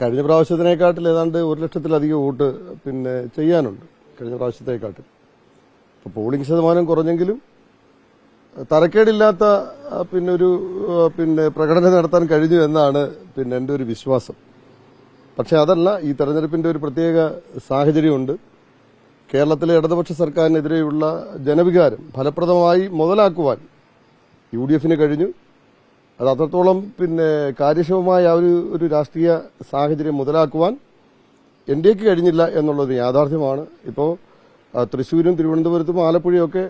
കഴിഞ്ഞ പ്രാവശ്യത്തിനെക്കാട്ടിൽ ഏതാണ്ട് 1,00,000-ലധികം വോട്ട് ചെയ്യാനുണ്ട് കഴിഞ്ഞ പ്രാവശ്യത്തെക്കാട്ടിൽ. ഇപ്പോൾ പോളിംഗ് ശതമാനം കുറഞ്ഞെങ്കിലും തരക്കേടില്ലാത്ത ഒരു പ്രകടനം നടത്താൻ കഴിഞ്ഞു എന്നാണ് എന്റെ ഒരു വിശ്വാസം. പക്ഷെ അതല്ല, ഈ തെരഞ്ഞെടുപ്പിന്റെ ഒരു പ്രത്യേക സാഹചര്യമുണ്ട്. കേരളത്തിലെ ഇടതുപക്ഷ സർക്കാരിനെതിരെയുള്ള ജനവികാരം ഫലപ്രദമായി മുതലാക്കുവാൻ UDF കഴിഞ്ഞു. അത് അത്രത്തോളം കാര്യക്ഷമമായ ഒരു രാഷ്ട്രീയ സാഹചര്യം മുതലാക്കുവാൻ NDA കഴിഞ്ഞില്ല എന്നുള്ളത് യാഥാർത്ഥ്യമാണ്. ഇപ്പോൾ തൃശ്ശൂരും തിരുവനന്തപുരത്തും ആലപ്പുഴയും ഒക്കെ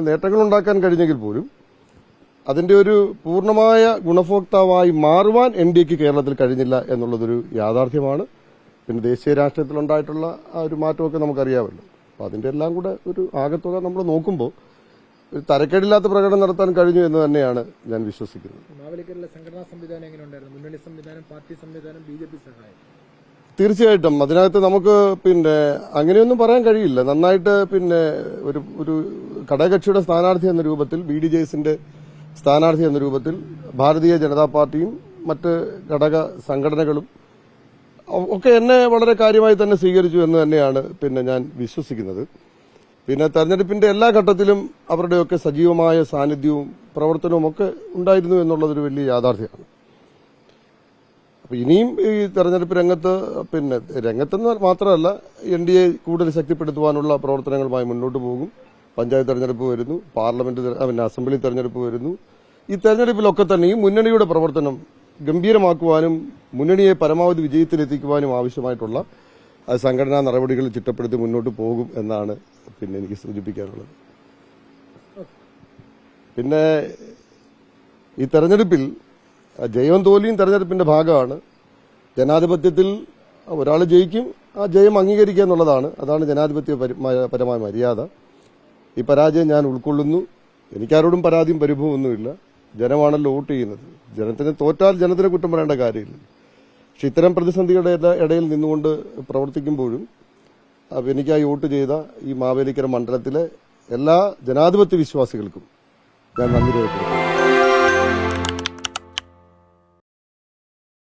നേട്ടങ്ങൾ ഉണ്ടാക്കാൻ കഴിഞ്ഞെങ്കിൽ പോലും അതിന്റെ ഒരു പൂർണ്ണമായ ഗുണഭോക്താവായി മാറുവാൻ NDA കേരളത്തിൽ കഴിഞ്ഞില്ല എന്നുള്ളതൊരു യാഥാർത്ഥ്യമാണ്. ദേശീയ രാഷ്ട്രീയത്തിലുണ്ടായിട്ടുള്ള ആ ഒരു മാറ്റമൊക്കെ നമുക്കറിയാമല്ലോ. അപ്പം അതിന്റെ എല്ലാം കൂടെ ഒരു ആകത്തുക നമ്മൾ നോക്കുമ്പോൾ തരക്കേടില്ലാത്ത പ്രകടനം നടത്താൻ കഴിഞ്ഞു എന്ന് തന്നെയാണ് ഞാൻ വിശ്വസിക്കുന്നത്. മാവേലിക്കരയിലെ സംഘടനാ സംവിധാനം എങ്ങനെയുണ്ടായിരുന്നു? മുന്നണി സംവിധാനം, പാർട്ടി സംവിധാനം, BJP സഹായം? തീർച്ചയായിട്ടും അതിനകത്ത് നമുക്ക് അങ്ങനെയൊന്നും പറയാൻ കഴിയില്ല. നന്നായിട്ട് ഒരു ഘടകകക്ഷിയുടെ സ്ഥാനാർത്ഥി എന്ന രൂപത്തിൽ BDJSന്റെ സ്ഥാനാർത്ഥി എന്ന രൂപത്തിൽ ഭാരതീയ ജനതാ പാർട്ടിയും മറ്റ് ഘടക സംഘടനകളും ഒക്കെ എന്നെ വളരെ കാര്യമായി തന്നെ സ്വീകരിച്ചു എന്ന് തന്നെയാണ് ഞാൻ വിശ്വസിക്കുന്നത്. തെരഞ്ഞെടുപ്പിന്റെ എല്ലാ ഘട്ടത്തിലും അവരുടെയൊക്കെ സജീവമായ സാന്നിധ്യവും പ്രവർത്തനവും ഒക്കെ ഉണ്ടായിരുന്നു എന്നുള്ളതൊരു വലിയ യാഥാർത്ഥ്യമാണ്. അപ്പൊ ഇനിയും ഈ തെരഞ്ഞെടുപ്പ് രംഗത്തെന്ന് മാത്രമല്ല NDA കൂടുതൽ ശക്തിപ്പെടുത്തുവാനുള്ള പ്രവർത്തനങ്ങളുമായി മുന്നോട്ട് പോകും. പഞ്ചായത്ത് തെരഞ്ഞെടുപ്പ് വരുന്നു, പാർലമെന്റ് അസംബ്ലി തെരഞ്ഞെടുപ്പ് വരുന്നു. ഈ തെരഞ്ഞെടുപ്പിലൊക്കെ തന്നെ ഈ മുന്നണിയുടെ പ്രവർത്തനം ഗംഭീരമാക്കുവാനും മുന്നണിയെ പരമാവധി വിജയത്തിലെത്തിക്കുവാനും ആവശ്യമായിട്ടുള്ള സംഘടനാ നടപടികൾ ചിട്ടപ്പെടുത്തി മുന്നോട്ട് പോകും എന്നാണ് എനിക്ക് സൂചിപ്പിക്കാനുള്ളത്. ഈ തെരഞ്ഞെടുപ്പിൽ ജയവും തോൽവിയും തെരഞ്ഞെടുപ്പിന്റെ ഭാഗമാണ്. ജനാധിപത്യത്തിൽ ഒരാൾ ജയിക്കും, ആ ജയം അംഗീകരിക്കുക എന്നുള്ളതാണ്. അതാണ് ജനാധിപത്യപരമായ മര്യാദ. ഈ പരാജയം ഞാൻ ഉൾക്കൊള്ളുന്നു. എനിക്കാരോടും പരാതിയും പരിഭവമൊന്നുമില്ല. ജനമാണല്ലോ വോട്ട് ചെയ്യുന്നത്. ജനത്തിന് തോറ്റാൽ ജനത്തിന് കുറ്റം പറയേണ്ട കാര്യമില്ല. പക്ഷെ ഇത്തരം പ്രതിസന്ധികളുടെ ഇടയിൽ നിന്നുകൊണ്ട് പ്രവർത്തിക്കുമ്പോഴും എനിക്കായി വോട്ട് ചെയ്ത ഈ മാവേലിക്കര മണ്ഡലത്തിലെ എല്ലാ ജനാധിപത്യ വിശ്വാസികൾക്കും ഞാൻ നന്ദി രേഖപ്പെടുത്തുന്നു.